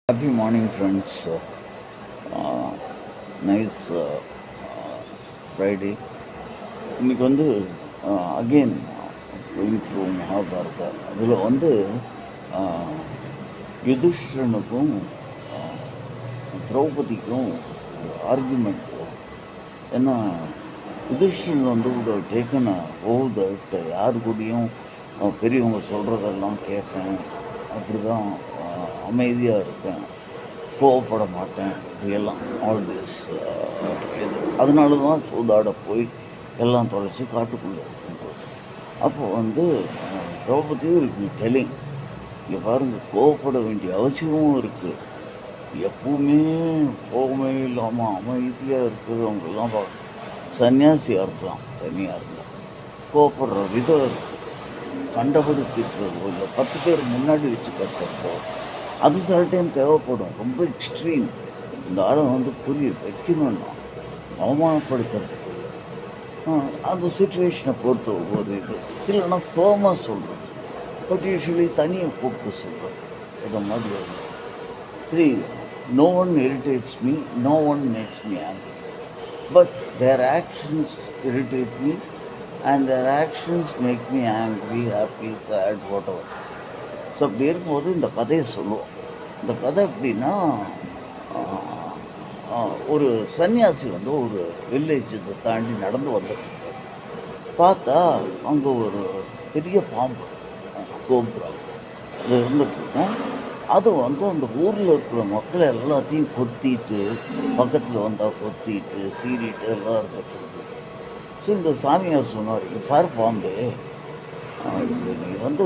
Happy morning, friends. Nice Friday. இன்னைக்கு வந்து again going through Mahabharata. அதில் வந்து யுதிஷ்டனுக்கும் திரௌபதிக்கும் ஆர்குமெண்ட். ஏன்னா யுதிஷ்டன் வந்து கூட டேக்கன் தட் யார் கூடயும் பெரியவங்க சொல்கிறதெல்லாம் கேட்பேன், அப்படி தான் அமைதியாக இருப்பேன், கோவப்பட மாட்டேன், இப்படியெல்லாம் ஆல்வேஸ் இது. அதனால தான் சூதாட போய் எல்லாம் தொலைச்சி காட்டுக்குள்ளே இருக்கும்போது அப்போது வந்து திரௌபதி வில் டெல்லிங், இங்கே பாருங்கள், கோவப்பட வேண்டிய அவசியமும் இருக்குது. எப்பவுமே கோபமே இல்லாமல் அமைதியாக இருக்கிறவங்கெல்லாம் சன்னியாசியாக இருக்கலாம், தனியாக இருக்கலாம். கோவப்படுற விதம் இருக்குது. கண்டபடி திட்டுறதோ இல்லை 10 பேர் முன்னாடி வச்சு கற்றுறதோ அது சில டைம் தேவைப்படும். ரொம்ப எக்ஸ்ட்ரீம். இந்த ஆளை வந்து புரிய வைக்கணும்னா அவமானப்படுத்துறதுக்கு அந்த சுச்சுவேஷனை பொறுத்த ஒரு இது இல்லைன்னா ஃபேமாக சொல்கிறது. பட் யூஸ்வலி தனியாக கூப்பிட்டு சொல்கிறது இதை மாதிரி. இது no one irritates me, no one makes me angry, but their actions irritate me and their actions make me angry, happy, sad, whatever. So அப்படி இருக்கும்போது இந்த கதையை சொல்லுவோம். இந்த கதை எப்படின்னா, ஒரு சன்னியாசி வந்து ஒரு வில்லேஜ் இதை தாண்டி நடந்து வந்துட்டு பார்த்தா அங்கே ஒரு பெரிய பாம்பு, கோப்ரா, அது இருந்துட்டுருக்கோம். அது வந்து அந்த ஊரில் இருக்கிற மக்களை எல்லாத்தையும் கொத்திட்டு, பக்கத்தில் வந்தால் கொத்திட்டு சீறிட்டு எல்லாம் இருந்துட்டு. ஸோ இந்த சாமியார் சொன்னார், பாரு பாம்பே, நீ வந்து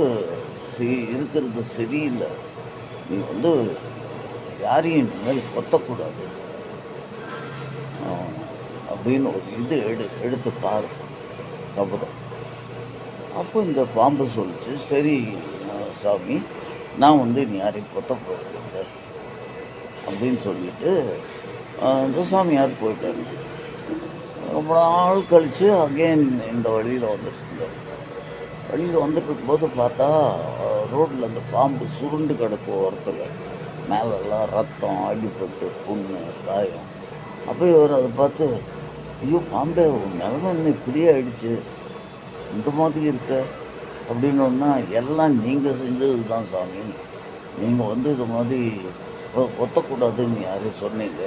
இருக்கிறது சரியில்லை, நீ வந்து யாரையும் இனிமேல் கொத்தக்கூடாது அப்படின்னு ஒரு இது எடுத்து பாரு சபதம். அப்போ இந்த பாம்பு சொல்லிச்சு, சரி சாமி, நான் வந்து நீ யாரையும் கொத்த போகிறதில்லை அப்படின்னு சொல்லிட்டு இந்த சாமியார் போயிட்டாரு. ரொம்ப நாள் கழித்து அகெயின் இந்த வழியில் வந்துட்டுருந்தார். வழியில் வந்துட்டுருக்கும்போது பார்த்தா ரோட்டில் அந்த பாம்பு சுருண்டு கிடக்கும் ஓரத்தில், மேலெல்லாம் ரத்தம், அடிபட்டு புண்ணு, காயம். அப்போ இவர் அதை பார்த்து, ஐயோ பாம்பே, உன் நிலமை என்ன இப்படியே ஆயிடுச்சு, இந்த மாதிரி இருக்க அப்படின்னோன்னா, எல்லாம் நீங்கள் செஞ்சது தான் சாமி, நீங்கள் வந்து இது மாதிரி கொத்தக்கூடாதுன்னு யாரும் சொன்னீங்க,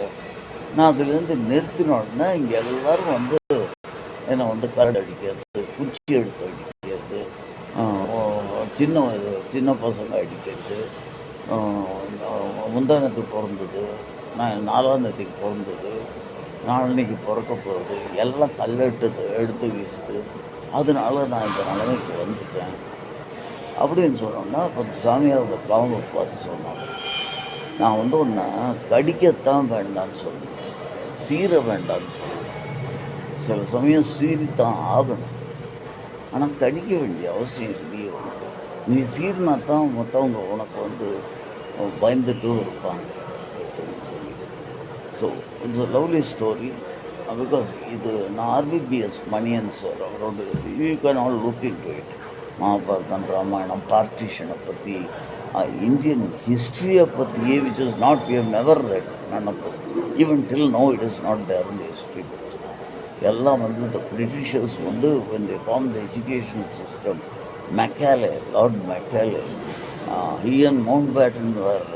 நான் அதுலேருந்து நிறுத்தினோடனே இங்கே எல்லோரும் வந்து என்னை வந்து கரடு அடிக்கிறது, குச்சி எடுத்து அடிக்கிறது, சின்ன பசங்க அடிக்கிறது, முந்தானத்துக்கு பிறந்தது, நான் 4ஆம் தேதிக்கு பிறந்தது, நாளன்னைக்கு பிறக்க போகிறது, எல்லாம் எடுத்து வீசுது, அதனால நான் இந்த நிலைமைக்கு வந்துட்டேன் அப்படின்னு சொன்னோன்னா, அப்போ சாமியார் அந்த பாம்பை பார்த்து சொன்னாங்க, நான் வந்து ஒன்று கடிக்கத்தான் வேண்டான்னு சொன்னேன், சீர வேண்டான்னு சொன்னேன். சில சமயம் சீரித்தான் ஆகணும், ஆனால் கடிக்க வேண்டிய அவசியம் இல்லையே உனக்கு. நீ சீர்னா தான் மற்றவங்க உனக்கு வந்து பயந்துட்டும் இருப்பாங்க அப்படின்னு சொல்லி. So it's a lovely story. Because இது நான் ஆர்விபிஎஸ் மணியன் சார் அவரோட, you can all look in it. Mahabharatam, Ramayanam, பார்ட்டிஷனை பற்றி, இந்தியன் ஹிஸ்ட்ரியை பற்றியே, which is not, we have never read, none of us, even till now it is not there in history books. எல்லாம் வந்து இந்த பிரிட்டிஷர்ஸ் வந்து when they formed the education system, Macaulay, Lord Macaulay, he and Mountbatten were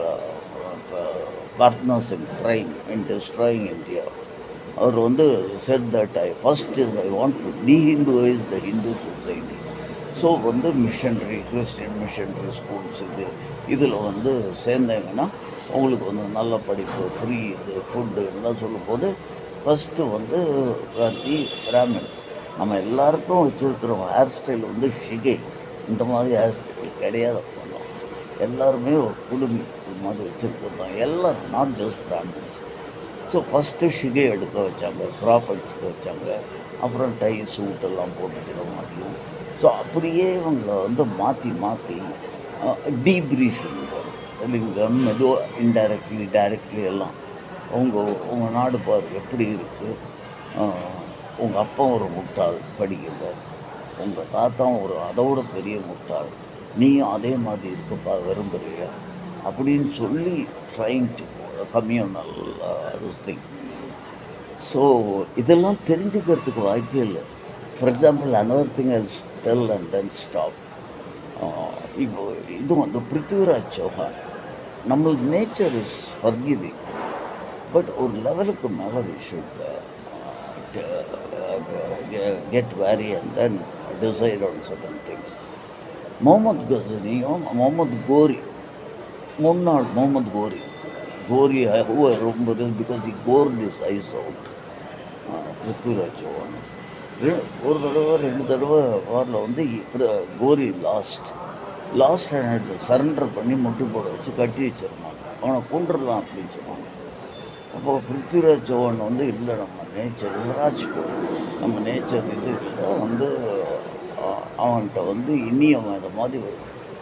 partners in crime in destroying India. அவர் வந்து said that I want to de-Hinduize the Hindu society. So வந்து missionary, Christian missionary schools இதில் வந்து சேர்ந்தாங்கன்னா அவங்களுக்கு வந்து நல்ல படிப்பு, free இது, food எல்லாம் சொல்லும்போது ஃபஸ்ட்டு வந்து தி பிராமின்ஸ். நம்ம எல்லாருக்கும் வச்சுருக்கிற ஹேர் ஸ்டைல் வந்து ஷிகை, இந்த மாதிரி ஹேர் ஸ்டைல் கிடையாது. பண்ணோம் எல்லாருமே ஒரு குடுமி இது மாதிரி வச்சுருக்கிறோம், எல்லோரும், not just Brahmins. So first ஷிகை எடுக்க வச்சாங்க, க்ராப் அடிச்சுக்க வச்சாங்க, அப்புறம் டை சூட்டெல்லாம் போட்டுக்கிற மாதிரியும். ஸோ அப்படியே இவங்களை வந்து மாற்றி டீப்ரீஃபிங் லிங்கம், மெதுவாக இன்டைரக்ட்லி டைரக்ட்லி எல்லாம் உங்கள் நாடு பாரு எப்படி இருக்குது, உங்கள் அப்பா ஒரு முட்டாள் படிக்கல, உங்கள் தாத்தா ஒரு அதோட பெரிய முட்டாள், நீயும் அதே மாதிரி இருக்கப்பா விரும்புகிறியா அப்படின்னு சொல்லி trying to communal this thing. So இதெல்லாம் தெரிஞ்சுக்கிறதுக்கு வாய்ப்பே இல்லை. For example another thing I tell and then stop. இப்போ இது வந்து பிருத்திவிராஜ் சௌஹான், நம்மளது நேச்சர் இஸ் ஃபர்கிவிங். பட் ஒரு லெவலுக்கு மேலே we should get very and then decide on certain things. Muhammad கசனியும் முகமது கோரி, முன்னாள் முகமது கோரி, கோரி ரொம்ப because the court is ice out. Prithviraj Chauhan ஒரு தடவை 2 தடவை வாரில் வந்து கோரி லாஸ்ட் அண்ட் சரண்டர் பண்ணி முட்டி போட வச்சு கட்டி வச்சிருந்தாங்க. அவனை கொண்டுடலாம் அப்படின்னு சொன்னாங்க. அப்போ பிருத்திவிராஜ் சௌஹான் வந்து இல்லை, நம்ம நேச்சர் ராஜ்பூட், நம்ம நேச்சர் இது இல்லை வந்து அவன்கிட்ட வந்து இனி அவன் இதை மாதிரி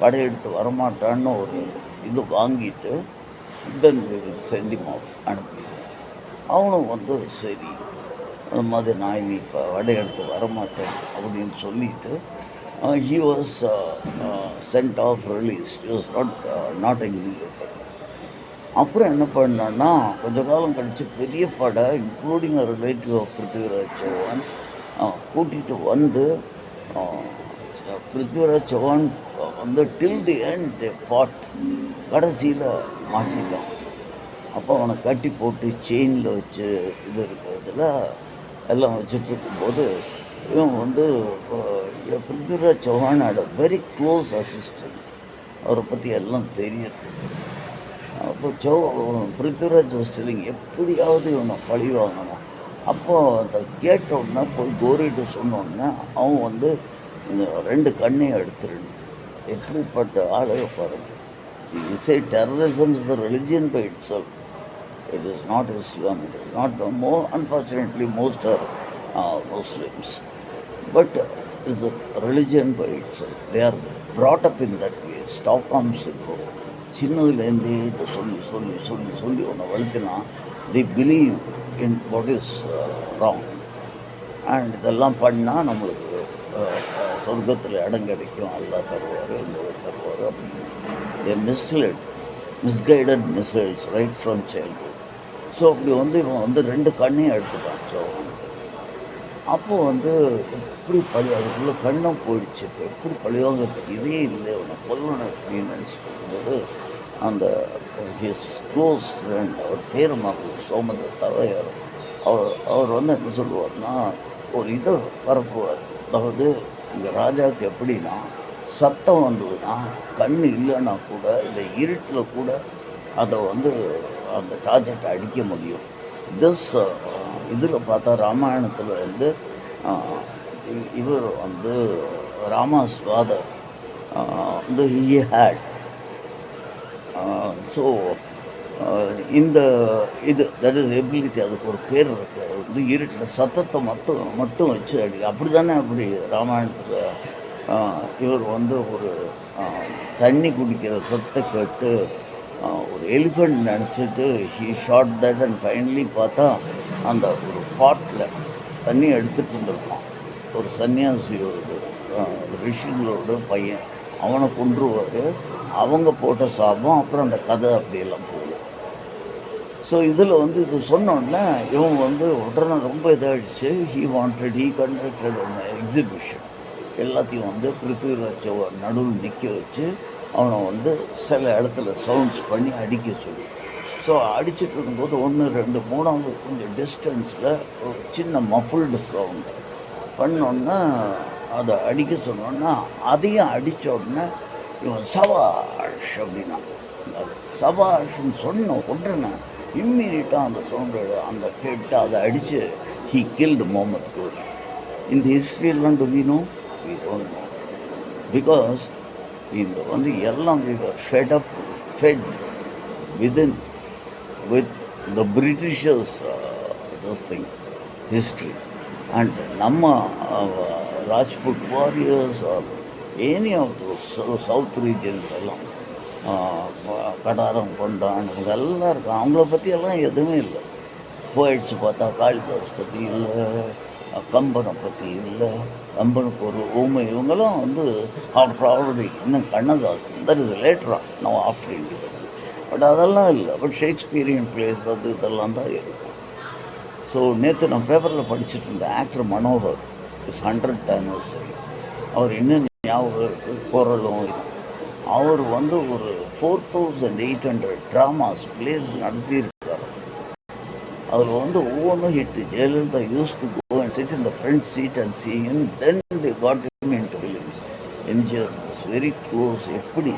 படையெடுத்து வரமாட்டான்னு ஒரு இது வாங்கிட்டு தென் சென்ட் ஹிம் ஆஃப் அனுப்பி. அவனும் வந்து சரி அந்த மாதிரி நான் இனி இப்போ படையெடுத்து வரமாட்டேன் அப்படின்னு சொல்லிட்டு he was sent off, released. He was not executed. அப்புறம் என்ன பண்ணான்னா கொஞ்ச காலம் கழித்து பெரிய படை including a relative of Prithviraj Chauhan கூட்டிகிட்டு வந்து பிருத்திவிராஜ் சௌஹான் வந்து டில் தி எண்ட் தே ஃபாட். கடைசியில் மாட்டிட்டான். அப்போ அவனை கட்டி போட்டு செயினில் வச்சு இது இருக்கிறதுல எல்லாம் வச்சுட்டு இருக்கும்போது இவன் வந்து Prithviraj Chauhan had a very close assistant. அவரை பற்றி எல்லாம் தெரியறதுக்கு. அப்போ பிருத்திவிராஜ் வஸ்டலிங் எப்படியாவது இவனை பழி வாங்கணும். அப்போது அதை கேட்ட உடனே போய் கோரிட்டு சொன்னோடனே அவன் வந்து இந்த 2 கண்ணையும் எடுத்துருன்னு. எப்படிப்பட்ட ஆளே பாருங்க. இசை terrorism is the religion by itself. It is not Islam. It is not more. Unfortunately, most are Muslims. But it's a religion by itself. They are brought up in that way. Stockholm syndrome. சின்னதுலேருந்தே இதை சொல்லி சொல்லி சொல்லி சொல்லி ஒன்று வளர்த்தினா they believe in what is wrong. And இதெல்லாம் பண்ணால் நம்மளுக்கு சொர்க்கத்தில் இடம் கிடைக்கும், அல்லா தருவார், தருவார் அப்படின்னு. They misguided missiles right from childhood. So அப்படி வந்து இவன் வந்து 2 கண்ணையும் எடுத்துட்டான் சௌஹானுக்கு. அப்போது வந்து எப்படி அதுக்குள்ளே கண்ணும் போயிடுச்சு. இப்போ எப்படி பழிவாங்கிறதுக்கு இதே இல்லை, அவனை கொல்லணும் அப்படின்னு நினச்சிட்டு இருக்கும்போது அந்த ஹிஸ் க்ளோஸ் ஃப்ரெண்ட், அவர் பேர் மகள் சோமதத்தாவையார், அவர் வந்து என்ன சொல்லுவார்னா ஒரு இதை பரப்புவார். அதாவது இங்கே ராஜாவுக்கு எப்படின்னா சத்தம் வந்ததுன்னா கண் இல்லைன்னா கூட இந்த இருட்டில் கூட அதை வந்து அந்த டார்கெட்டை அடிக்க முடியும். இதில் பார்த்தா ராமாயணத்தில் வந்து இவர் வந்து ராமாஸ் ஃபாதர் வந்து ஹி ஹேட். ஸோ இந்த இது தட் இஸ் எபிலிட்டி, அதுக்கு ஒரு பேர் இருக்குது. வந்து இருட்டில் சத்தத்தை மட்டும் வச்சு அப்படி தானே. அப்படி ராமாயணத்தில் இவர் வந்து ஒரு தண்ணி குடிக்கிற சத்தை கேட்டு ஒரு எலிஃபண்ட் நினச்சிட்டு he shot that and finally பார்த்தா அந்த ஒரு பாட்டில் தண்ணி எடுத்துகிட்டு இருந்திருப்பான். ஒரு சன்னியாசியோடு ரிஷிகளோட பையன் அவனை கொன்றுவார். அவங்க போட்ட சாபம். அப்புறம் அந்த கதை அப்படியெல்லாம் போகும். ஸோ இதில் வந்து இது சொன்னோன்னே இவங்க வந்து உடனே ரொம்ப இதாகிடுச்சு. He conducted exhibition. எல்லாத்தையும் வந்து பிருத்திவிராஜ் சௌஹான் நடுவில் நிற்க வச்சு அவனை வந்து சில இடத்துல சவுண்ட்ஸ் பண்ணி அடிக்க சொல்லி. ஸோ அடிச்சுட்டு இருக்கும்போது 1, 2, 3 கொஞ்சம் டிஸ்டன்ஸில் ஒரு சின்ன மஃபுல்டு சவுண்டு பண்ணோன்னா அதை அடிக்க சொன்னோன்னா அதையும் அடித்த உடனே இவன் சபாஷ் அப்படின்னா. சபாஷ்ன்னு சொன்ன உடனே இம்மீடியட்டாக அந்த சவுண்டு அந்த கேட்டு அதை அடித்து ஹீ கில்டு முகமது கோரி. இந்த ஹிஸ்ட்ரியெல்லாம் do we know? We don't know. Because இந்த வந்து எல்லாம் fed within with the Britishers this thing history. And நம்ம Rajput warriors or any of those south regions எல்லாம் கடாரம் கொண்டான் இவங்கெல்லாம் இருக்கும். அவங்கள பற்றி எல்லாம் எதுவுமே இல்லை. போயிடுச்சு பார்த்தா காளிதாஸ் பற்றி இல்லை, கம்பனை பற்றி இல்லை. கம்பனுக்கு ஒரு ஊமை. இவங்கெல்லாம் வந்து ஆஃப்டர் ஆல்ரெடி இன்னும் கண்ணதாசன் தட் இஸ் லேட்டரா நோ ஆஃப்டர் இண்டிபெண்டன்ஸ். பட் அதெல்லாம் இல்ல. பட் ஷேக்ஸ்பியரியன் பிளேஸ் அது இதெல்லாம் தான் இருக்கும். ஸோ நேத்து நான் பேப்பர்ல படிச்சுட்டு இருந்தேன். Actor Manohar is 100th anniversary. அவர் இன்னும் ஞாபகம் இருக்கு. குரலும் இது. அவர் வந்து ஒரு 4800 ட்ராமாஸ் பிளேஸ் நடத்தியிருக்காரு. அதில் வந்து ஒவ்வொன்றும் hit. Jayalalithaa use to go and sit in the front seat and see him. Then they got him into films. MGR was very close. எப்படி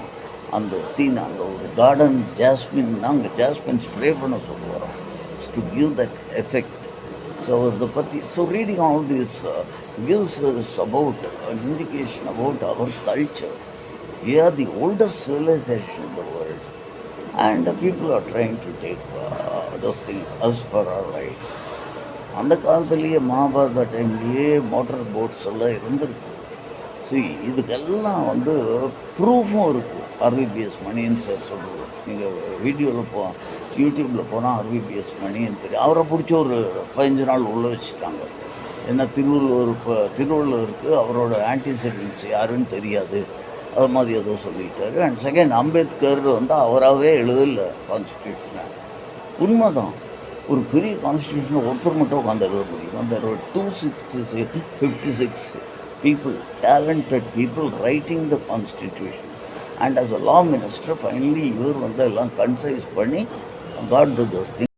அந்த சீன், அந்த ஒரு கார்டன் ஜாஸ்மின், நாங்கள் ஜாஸ்மின் ஸ்ப்ரே பண்ண சொல்லுவோம் to give that effect. So இதை பற்றி reading all this gives us about an indication about our culture. We are the oldest civilization in the world, and the people are trying to take those things as for our right. அந்த காலத்துலேயே மகாபாரத டைம்லேயே motor bots எல்லாம் இருந்திருக்கு. So இதுக்கெல்லாம் வந்து ப்ரூஃபும் இருக்குது. ஆர்விபிஎஸ் மணின்னு sir சொல்கிறது. நீங்கள் வீடியோவில் யூடியூப்பில் போனால் ஆர்விபிஎஸ் மணின்னு தெரியும். அவரை பிடிச்ச ஒரு 15 நாள் உள்ளே வச்சுட்டாங்க. ஏன்னா திருவள்ளுவருக்கு அவரோட ஆன்டிசிடென்ட்ஸ் யாருன்னு தெரியாது, அது மாதிரி ஏதோ சொல்லிட்டாரு. அண்ட் செகண்ட், அம்பேத்கர் வந்து அவராகவே எழுதல கான்ஸ்டியூஷனை. உண்மைதான், ஒரு பெரிய கான்ஸ்டியூஷனை ஒருத்தர் மட்டும் உட்காந்து எழுத முடியும். there were 256 people, talented people writing the constitution. And as a law minister, finally இவர் வந்து எல்லாம் கன்சைஸ் பண்ணி got this thing.